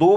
2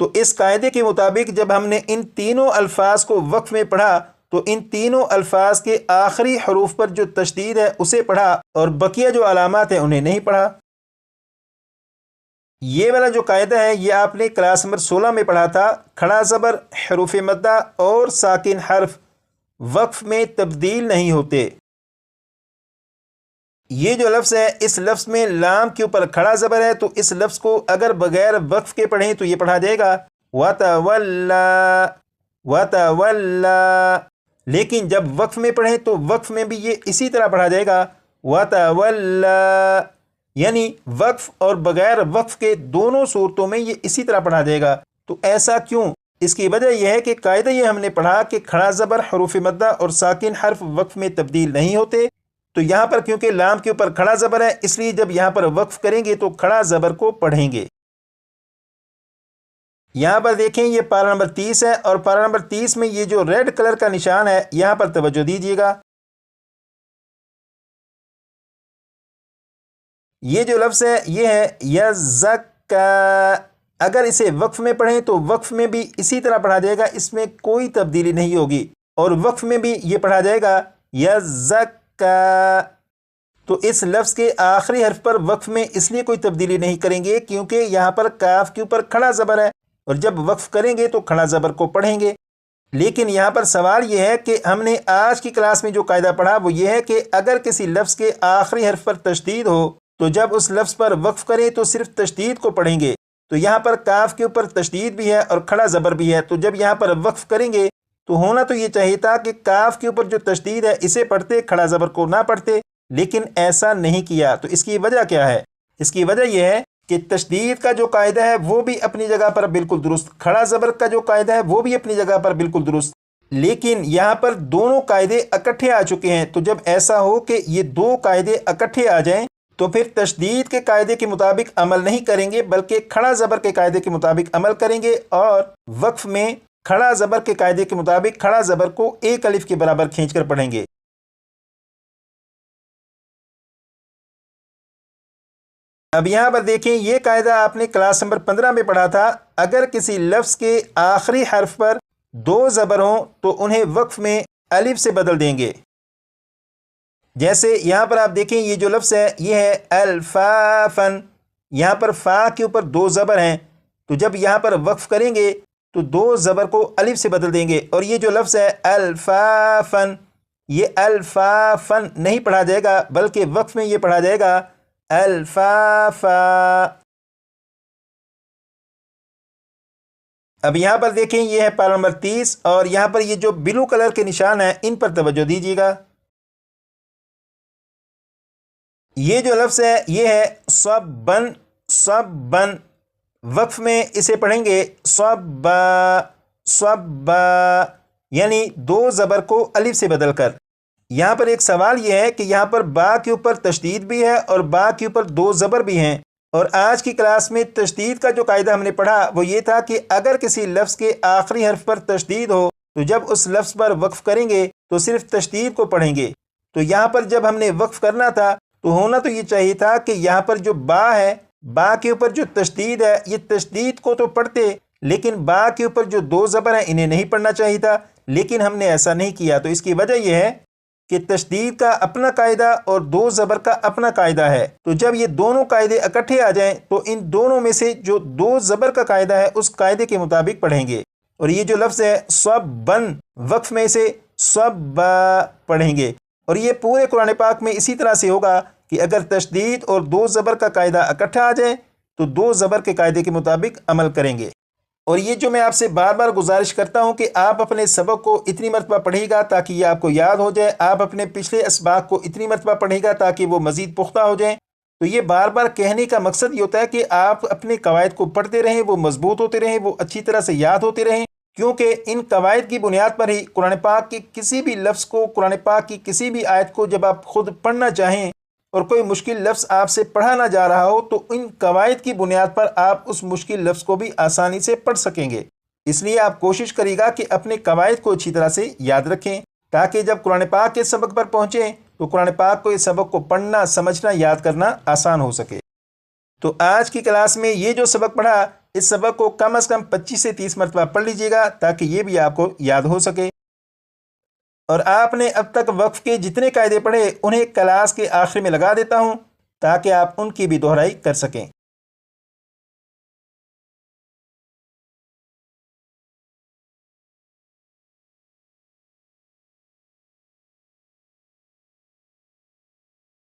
تو اس قاعدے کے مطابق جب ہم نے ان تینوں الفاظ کو وقف میں پڑھا تو ان تینوں الفاظ کے آخری حروف پر جو تشدید ہے اسے پڑھا اور بقیہ جو علامات ہیں انہیں نہیں پڑھا۔ یہ والا جو قاعدہ ہے یہ آپ نے کلاس نمبر 16 میں پڑھا تھا۔ کھڑا زبر، حروف مدہ اور ساکن حرف وقف میں تبدیل نہیں ہوتے۔ یہ جو لفظ ہے اس لفظ میں لام کے اوپر کھڑا زبر ہے، تو اس لفظ کو اگر بغیر وقف کے پڑھیں تو یہ پڑھا جائے گا وَتَوَلَّا وَتَوَلَّا، لیکن جب وقف میں پڑھیں تو وقف میں بھی یہ اسی طرح پڑھا جائے گا وَتَوَلَّا، یعنی وقف اور بغیر وقف کے دونوں صورتوں میں یہ اسی طرح پڑھا جائے گا۔ تو ایسا کیوں؟ اس کی وجہ یہ ہے کہ قاعدہ یہ ہم نے پڑھا کہ کھڑا زبر، حروف مدہ اور ساکن حرف وقف میں تبدیل نہیں ہوتے، تو یہاں پر کیونکہ لام کے اوپر کھڑا زبر ہے اس لیے جب یہاں پر وقف کریں گے تو کھڑا زبر کو پڑھیں گے۔ یہاں پر دیکھیں یہ پارہ نمبر 30 ہے، اور پارہ نمبر 30 میں یہ جو ریڈ کلر کا نشان ہے یہاں پر توجہ دیجیے گا۔ یہ جو لفظ ہے یہ ہے یزکا، اگر اسے وقف میں پڑھیں تو وقف میں بھی اسی طرح پڑھا جائے گا، اس میں کوئی تبدیلی نہیں ہوگی، اور وقف میں بھی یہ پڑھا جائے گا یزکا۔ تو اس لفظ کے آخری حرف پر وقف میں اس لیے کوئی تبدیلی نہیں کریں گے کیونکہ یہاں پر کاف کے اوپر کھڑا زبر ہے، اور جب وقف کریں گے تو کھڑا زبر کو پڑھیں گے۔ لیکن یہاں پر سوال یہ ہے کہ ہم نے آج کی کلاس میں جو قاعدہ پڑھا وہ یہ ہے کہ اگر کسی لفظ کے آخری حرف پر تشدید ہو تو جب اس لفظ پر وقف کریں تو صرف تشدید کو پڑھیں گے۔ تو یہاں پر کاف کے اوپر تشدید بھی ہے اور کھڑا زبر بھی ہے، تو جب یہاں پر وقف کریں گے تو ہونا تو یہ چاہیے تھا کہ کاف کے اوپر جو تشدید ہے اسے پڑھتے، کھڑا زبر کو نہ پڑھتے، لیکن ایسا نہیں کیا۔ تو اس کی وجہ کیا ہے؟ اس کی وجہ یہ ہے کہ تشدید کا جو قاعدہ ہے وہ بھی اپنی جگہ پر بالکل درست، کھڑا زبر کا جو قاعدہ ہے وہ بھی اپنی جگہ پر بالکل درست، لیکن یہاں پر دونوں قاعدے اکٹھے آ چکے ہیں۔ تو جب ایسا ہو کہ یہ دو قاعدے اکٹھے آ جائیں تو پھر تشدید کے قاعدے کے مطابق عمل نہیں کریں گے بلکہ کھڑا زبر کے قاعدے کے مطابق عمل کریں گے، اور وقف میں کھڑا زبر کے قاعدے کے مطابق کھڑا زبر کو ایک الف کے برابر کھینچ کر پڑھیں گے۔ اب یہاں پر دیکھیں یہ قاعدہ آپ نے کلاس نمبر 15 میں پڑھا تھا، اگر کسی لفظ کے آخری حرف پر دو زبر ہوں تو انہیں وقف میں الف سے بدل دیں گے۔ جیسے یہاں پر آپ دیکھیں یہ جو لفظ ہے یہ ہے الفافن، یہاں پر فا کے اوپر دو زبر ہیں، تو جب یہاں پر وقف کریں گے تو دو زبر کو الف سے بدل دیں گے، اور یہ جو لفظ ہے الفافن، یہ الفافن نہیں پڑھا جائے گا بلکہ وقف میں یہ پڑھا جائے گا الفافا۔ اب یہاں پر دیکھیں یہ ہے پارہ نمبر 30، اور یہاں پر یہ جو بلو کلر کے نشان ہیں ان پر توجہ دیجیے گا۔ یہ جو لفظ ہے یہ ہے صبن، صبن، وقف میں اسے پڑھیں گے صبا، صبا، یعنی دو زبر کو الف سے بدل کر۔ یہاں پر ایک سوال یہ ہے کہ یہاں پر با کے اوپر تشدید بھی ہے اور با کے اوپر دو زبر بھی ہیں، اور آج کی کلاس میں تشدید کا جو قاعدہ ہم نے پڑھا وہ یہ تھا کہ اگر کسی لفظ کے آخری حرف پر تشدید ہو تو جب اس لفظ پر وقف کریں گے تو صرف تشدید کو پڑھیں گے۔ تو یہاں پر جب ہم نے وقف کرنا تھا تو ہونا تو یہ چاہیے تھا کہ یہاں پر جو با ہے، با کے اوپر جو تشدید ہے یہ تشدید کو تو پڑھتے، لیکن با کے اوپر جو دو زبر ہیں انہیں نہیں پڑھنا چاہیے تھا، لیکن ہم نے ایسا نہیں کیا۔ تو اس کی وجہ یہ ہے کہ تشدید کا اپنا قاعدہ اور دو زبر کا اپنا قاعدہ ہے، تو جب یہ دونوں قاعدے اکٹھے آ جائیں تو ان دونوں میں سے جو دو زبر کا قاعدہ ہے اس قاعدے کے مطابق پڑھیں گے، اور یہ جو لفظ ہے صبن، وقف میں سے صبا پڑھیں گے، اور یہ پورے قرآن پاک میں اسی طرح سے ہوگا کہ اگر تشدید اور دو زبر کا قاعدہ اکٹھا آ جائے تو دو زبر کے قاعدے کے مطابق عمل کریں گے۔ اور یہ جو میں آپ سے بار بار گزارش کرتا ہوں کہ آپ اپنے سبق کو اتنی مرتبہ پڑھیے گا تاکہ یہ آپ کو یاد ہو جائے، آپ اپنے پچھلے اسباق کو اتنی مرتبہ پڑھیے گا تاکہ وہ مزید پختہ ہو جائیں۔ تو یہ بار بار کہنے کا مقصد یہ ہوتا ہے کہ آپ اپنے قواعد کو پڑھتے رہیں، وہ مضبوط ہوتے رہیں، وہ اچھی طرح سے یاد ہوتے رہیں، کیونکہ ان قواعد کی بنیاد پر ہی قرآن پاک کے کسی بھی لفظ کو، قرآن پاک کی کسی بھی آیت کو جب آپ خود پڑھنا چاہیں اور کوئی مشکل لفظ آپ سے پڑھا نہ جا رہا ہو تو ان قواعد کی بنیاد پر آپ اس مشکل لفظ کو بھی آسانی سے پڑھ سکیں گے۔ اس لیے آپ کوشش کریے گا کہ اپنے قواعد کو اچھی طرح سے یاد رکھیں تاکہ جب قرآن پاک کے سبق پر پہنچیں تو قرآن پاک کو اس سبق کو پڑھنا، سمجھنا، یاد کرنا آسان ہو سکے۔ تو آج کی کلاس میں یہ جو سبق پڑھا اس سبق کو کم از کم 25 سے 30 مرتبہ پڑھ لیجیے گا تاکہ یہ بھی آپ کو یاد ہو سکے۔ اور آپ نے اب تک وقف کے جتنے قاعدے پڑھے انہیں کلاس کے آخر میں لگا دیتا ہوں تاکہ آپ ان کی بھی دہرائی کر سکیں۔